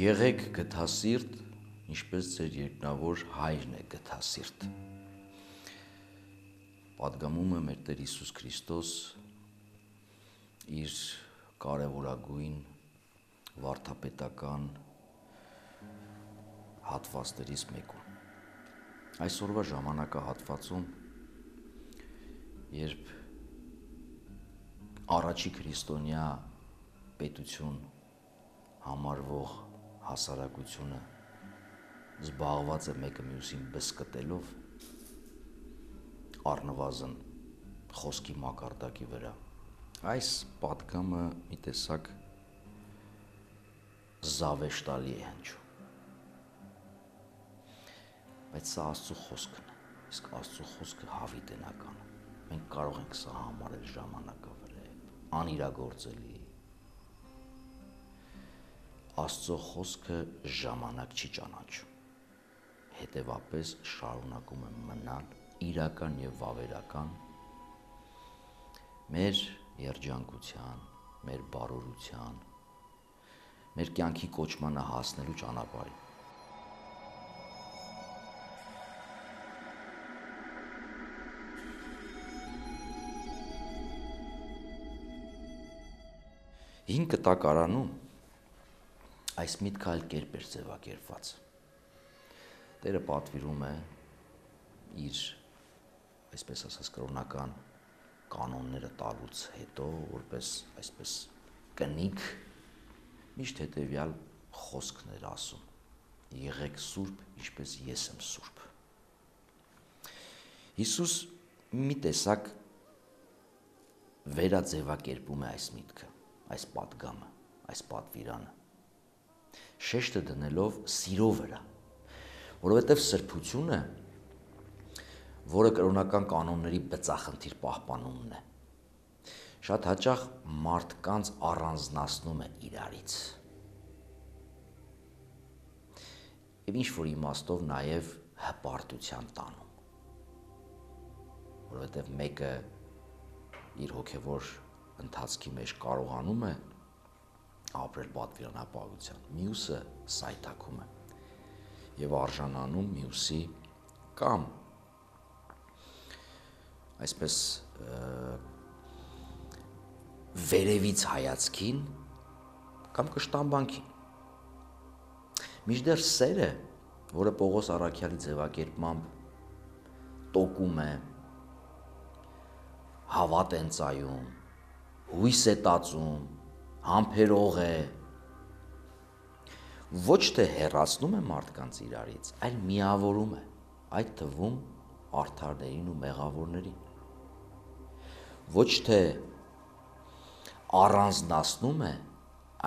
Եղեք գթասիրտ, ինչպես ձեր երկնավոր հայրն է գթասիրտ։ Պատգամում է մեր Տեր Հիսուս Քրիստոս իր կարևորագույն վարդապետական հատվածներից մեկում։ Այսօրվա ժամանակահատվածում, երբ առաջի քրիստոնյա պետություն համարվող հասարակությունը զբաղված է մեկը մյուսին բզկտելով, առնվազն խոսքի մակարդակի վրա, այս պատգամը մի տեսակ զավեշտալի է հնչում։ Բայց սա Աստծո խոսքն է, իսկ Աստծո խոսքը հավիտենական է։ Մենք կարող ենք սա համարել ժամանակավրեպ, անիրագործելի։ Աստծո խոսքը ժամանակ չի ճանաչում, հետևապես շարունակում է մնալ իրական եւ վավերական մեր երջանկության, մեր բարօրության, մեր կյանքի կոչմանը հասնելու ճանապարհին։ Հին կտակարանում այս միտքը այլ կերպ էր ձևակերպված։ Տերը պատվիրում է իր, այսպես ասած, կրոնական կանոնները տալուց հետո, որպես այսպես կնիկ, միշտ հետևյալ խոսքն էր ասում. եղեք սուրբ, ինչպես ես եմ սուրբ։ Հիսուս մի տեսակ վերաձևակերպում է այս միտքը, այս պատգամը, այս պատվիրանը, շեշտը դնելով սիրո վրա, որովհետև սրբությունը, որը կրոնական կանոնների բծախնդիր պահպանումն է, շատ հաճախ մարդկանց առանձնացնում է իրարից։ Եվ ինչ-որ իմաստով նաև հպարտության տանում, որովհետև մեկը իր հոգևոր ընթացքի մեջ կարողանում է ապրել պատվիրանապահության, մյուսը սայթաքում է եւ արժանանում մյուսի կամ այսպես վերևից հայացքին կամ կշտամբանքին։ Մինչդեռ սերը, որը Պողոս առաքյալի ձևակերպմամբ տոկում է, հավատ են ծայում, հույս է տածում, համբերող է, ոչ թե հեռացնում է մարդկանց իրարից, այլ միավորում է, այդ թվում արդարներին ու մեղավորներին։ Ոչ թե առանձնացնում է,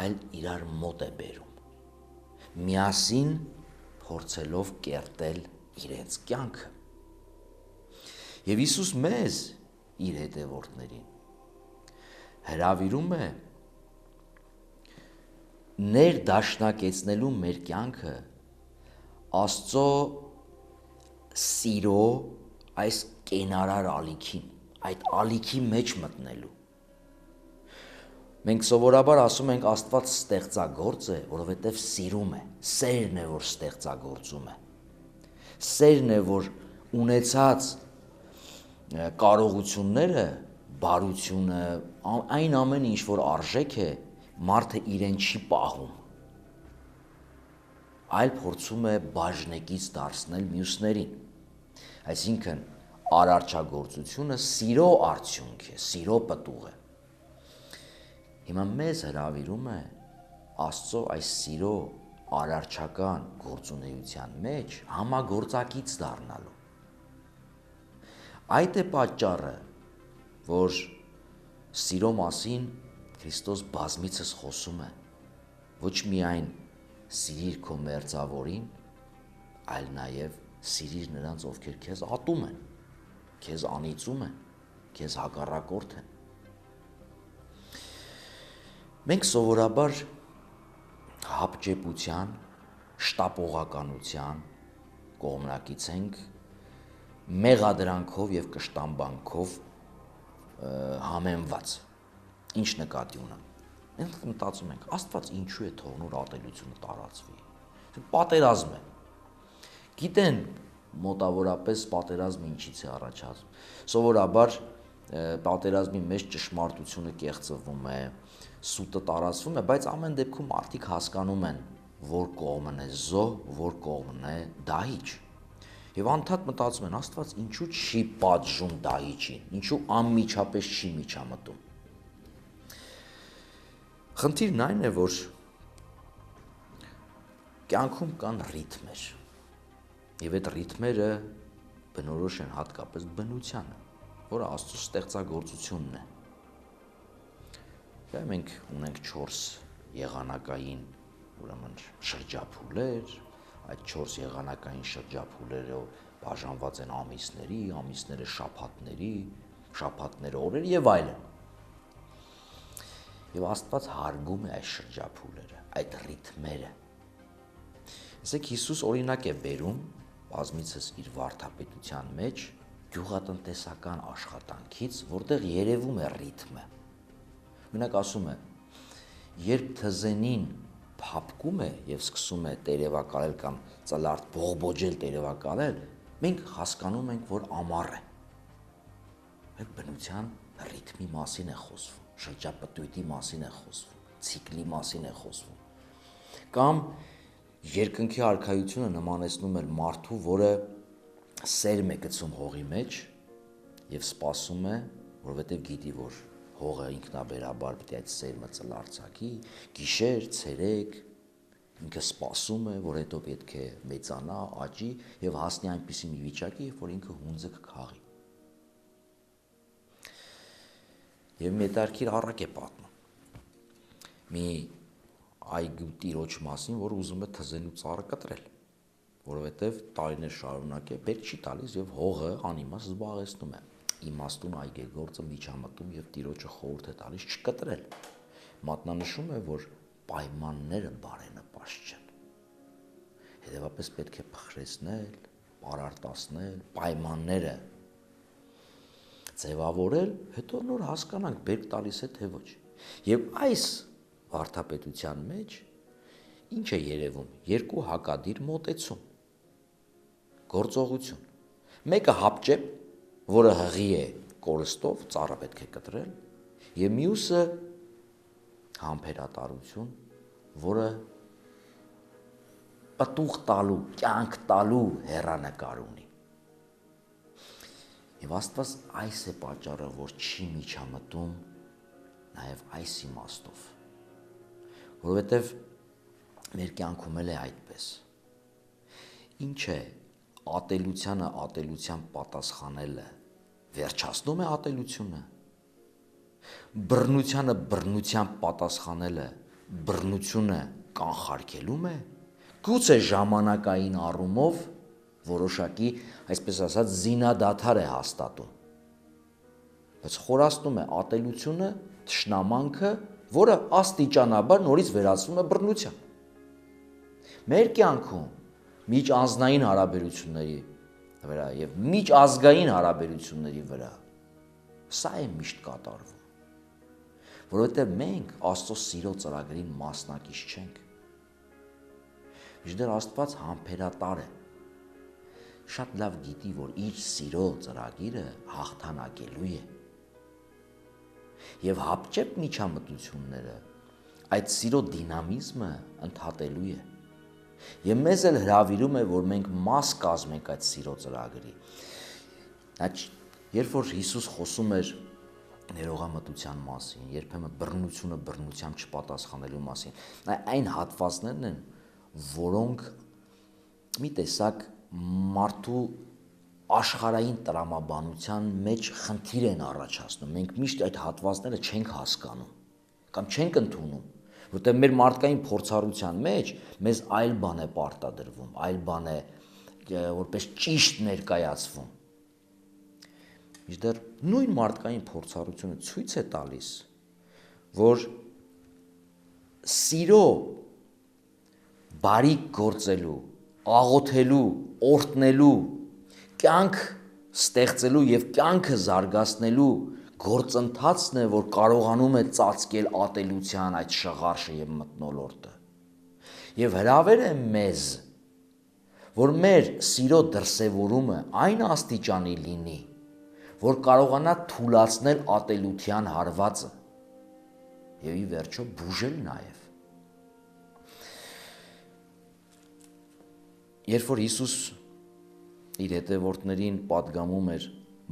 այլ իրար մոտ է բերում, միասին փորձելով կերտել իրենց կյանքը։ Եվ Հիսուս մեզ, իր հետևորդներին, հրավիրում է ներդաշնակեցնելու մեր կյանքը Աստծո սիրո այս կենարար ալիքին, այդ ալիքի մեջ մտնելու։ Մենք սովորաբար ասում ենք Աստված ստեղծագործ է, որովհետև սիրում է, սերն է, որ ստեղծագործում է, սերն է, որ ունեցած կարողությունները, բարությունը, այն ամենը, ինչ որ արժեք է, մարդը իրեն չի պահում, այլ փորձում է բաժնեկից դարձնել մյուսներին։ Այսինքն արարչագործությունը սիրո արդյունք է, սիրո պտուղ է։ Հիմա մեզ հրավիրում է Աստծո այս սիրո արարչական գործունեության մեջ համագործակից դառնալու։ Այդ է պատճառը, որ սիրո մասին Քրիստոս բազմիցս խոսում է, ոչ միայն սիրիր քո մերձավորին, այլ նաև սիրիր նրանց, ովքեր քեզ ատում են, քեզ անիծում են, քեզ հակառակորդ են։ Մենք սովորաբար հապճեպության, շտապողականության կողմնակից ենք, մեղադրանքով եւ կշտամբանքով համեմված։ Ինչ նկատի ունեմ։ Մենք մտածում ենք, Աստված ինչու է թողնում որ ատելությունը տարածվի։ Պատերազմ է։ Գիտեն մոտավորապես պատերազմը ինչից է առաջացում։ Սովորաբար պատերազմի մեջ ճշմարտությունը կեղծվում է, սուտը տարածվում է, բայց ամեն դեպքում մարդիկ հասկանում են, որ կողմն է զոհ, որ կողմն է դահիճ։ Եվ անդադ մտածում են, Աստված ինչու չի պատժում դահիճին, ինչու անմիջապես չի միջամտում։ Խնդիրն այն է, որ կյանքում կան ռիթմեր, եւ այդ ռիթմերը բնորոշ են հատկապես բնությանը, որը Աստծո ստեղծագործությունն է։ Դա մենք ունենք 4 եղանակային, ուրեմն շրջափուլեր, այդ 4 եղանակային շրջափուլերով բաժանված են ամիսների, ամիսները շաբաթների, շաբաթները օրերի եւ այլն։ Եվ Աստված հարգում է այս շրջափուլերը, այդ ռիթմերը։ Ասեք Հիսուս օրինակ է բերում բազմիցս իր վարդապետության մեջ գյուղատնտեսական աշխատանքից, որտեղ երևում է ռիթմը։ Մենակ ասում է, երբ թզենին փափկում է եւ սկսում է տերևակալել կամ ծլարդ բողբոջել տերևակալել, մենք հասկանում ենք, որ ամառ է։ Այդ բնության ռիթմի մասին է խոսվում, շրջապտույտի մասին է խոսվում, ցիկլի մասին է խոսվում։ Կամ երկնքի արքայությունը նմանեցնում է մարդու, որը սերմ է գցում հողի մեջ եւ սպասում է, որովհետեւ գիտի, որ հողը ինքնաբերաբար պետք է այդ սերմը ծլարձակի, գիշեր, ցերեկ, ինքը սպասում է, որ հետո պետք է մեծանա, աճի եւ հասնի այնպիսի մի վիճակի, որ ինքը հունձը կքաղի։ Եվ Մետարքիր առակ է պատմում։ Մի այգու տիրոջ մասին, որ ուզում է թզենու ծառը կտրել, որովհետեւ տարիներ շարունակ է բերք չի տալիս եւ հողը անիմաստ զբաղեցնում է։ Իմաստուն այգեգործը միջամտում եւ տիրոջը խորհուրդ է տալիս չկտրել։ Մատնանշում է, որ պայմանները բարենպաստ չեն։ Հետևաբար պետք է փխրեցնել, պարարտացնել, պայմանները ձևավորել, հետո նոր հասկանանք բերք տալիս է թե ոչ։ Եվ այս վարդապետության մեջ ինչ է երևում։ Երկու հակադիր մոտեցում։ Գործողություն։ Մեկը հապճեպ, որը հղի է կորստով, ծառը պետք է կտրել, եւ մյուսը համբերատարություն, որը պտուղ տալու, կյանք տալու հեռանկար ունի։ Եվ Աստված այս է պատճառը, որ չի միջամտում նաեւ այս իմաստով, որովհետեւ մեր կյանքում էլ է այդպես։ Ինչ է ատելությանը ատելության պատասխանելը վերջացնում է ատելությունը, բռնությանը բռնության պատասխանելը բռնությունը կանխարգելում է, գուցե ժամանակային առումով որոշակի, այսպես ասած, զինադադար է հաստատում, բայց խորացնում է ատելությունը, թշնամանքը, որը աստիճանաբար նորից վերածվում է բռնության։ Մեր կյանքում միջանձնային հարաբերությունների վրա եւ միջազգային հարաբերությունների վրա սա է միշտ կատարվում, որովհետեւ մենք Աստծո սիրո ծրագրին մասնակից չենք։ Մինչդեռ Աստված համբերատար է, շատ լավ գիտի, որ իր սիրո ծրագիրը հաղթանակելու է։ Եվ հապճեպ միջամտությունները այդ սիրո դինամիզմը ընդհատելու է։ Եվ մեզ էլ հրավիրում է, որ մենք մաս կազմենք այդ սիրո ծրագրի։ Երբ որ Հիսուս խոսում էր ներողամտության մասին, երբեմն բռնությունը բռնությամբ չպատասխանելու մասին, այն հատվածներն են, որոնք մի տեսակ մարդու աշխարհային տրամաբանության մեջ խնդիր են առաջացնում։ Մենք միշտ այդ հատվածները չենք հասկանում կամ չենք ընդունում, որտեղ մեր մարդկային փորձառության մեջ մեզ այլ բան է պարտադրվում, այլ բան է որպես ճիշտ ներկայացվում։ Մինչդեռ նույն մարդկային փորձառությունը ցույց է տալիս, որ սիրո բարիք գործելու, աղոթելու, օրհնելու, կյանք ստեղծելու եւ կյանքը զարգացնելու գործընթացն է, որ կարողանում է ծածկել ատելության այդ շղարշը եւ մթնոլորտը։ Եվ հրավեր է մեզ, որ մեր սիրո դրսևորումը այն աստիճանի լինի, որ կարողանա թուլացնել ատելության հարվածը եւ ի վերջո բուժել նաեւ։ Երբ որ Հիսուս իր հետևորդներին պատգամում էր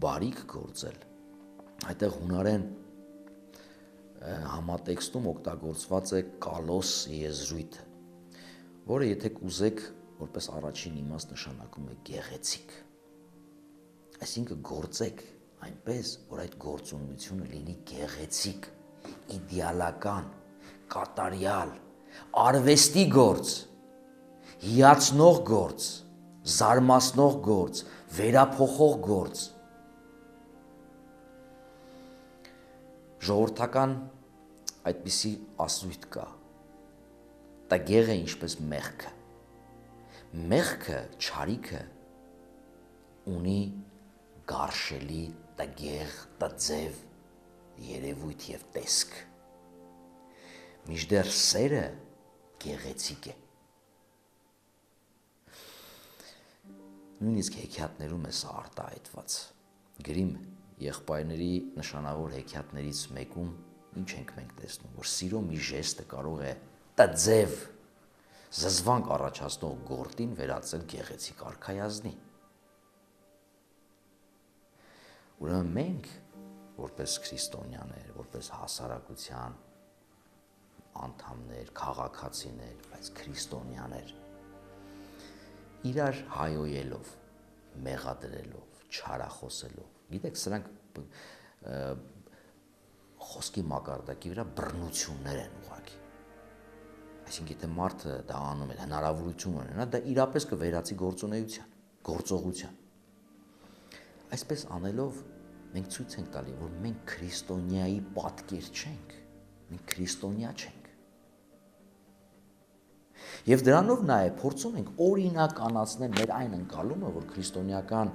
բարիք գործել, այդտեղ հունարեն համատեքստում օգտագործված է կալոս եզրույթը, որը եթե կուզեք որպես առաջին իմաստ նշանակում է գեղեցիկ։ Այսինքն գործեք այնպես, որ այդ գործունեությունը լինի գեղեցիկ, իդեալական, կատարյալ, արվեստի գործ, հիացնող գործ, զարմացնող գործ, վերափոխող գործ։ Ժողովրդական այդպիսի ասույթ կա. տգեղ է ինչպես մեղքը։ Մեղքը, չարիքը ունի գարշելի, տգեղ, տձև երևույթ եւ տեսք։ Մինչդեռ սերը գեղեցիկ է։ Նույնիսկ հեքիաթներում է սա արտահայտված։ Գրիմ եղբայրների նշանավոր հեքիաթներից մեկում ինչ ենք մենք տեսնում, որ սիրո մի ժեստը կարող է տձև, զզվանք առաջացնող գործին վերածել գեղեցիկ արքայազնի։ Ուրեմն մենք, որպես քրիստոնյաներ, որպես հասարակության անդամներ, քաղաքացիներ, բայց քրիստոնյաներ, իրար հայոյելով, մեղադրելով, չարախոսելով, գիտեք, սրանք խոսքի մակարդակի վրա բռնություններ են ուղղակի։ Այսինքն եթե մարդը դա անում է, հնարավորություն ունենա, դա իրապես կվերածի գործունեության, գործողության։ Այսպես անելով մենք ցույց ենք տալի, որ մենք քրիստոնյայի պատկեր չենք, մենք քրիստոնյա չենք։ Եվ դրանով նաև փորձում ենք օրինականացնել մեր այն ընկալումը, որ քրիստոնեական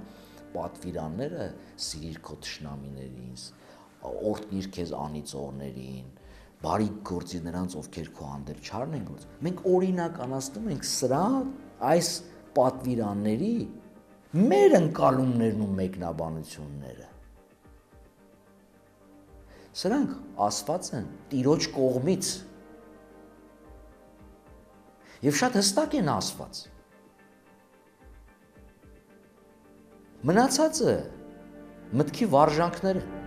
պատվիրանները սիրիր քո թշնամիներին, օրհնիր քեզ անիծողներին, բարի գործի նրանց, ովքեր քո հանդեպ չարն են գործում։ Մենք օրինականացնում ենք սրա այս պատվիրանների մեր ընկալումներն ու մեկնաբանությունները։ Սրանք ասված են Տիրոջ կողմից եւ շատ հստակ են ասված։ Մնացածը մտքի վարժանքներ են։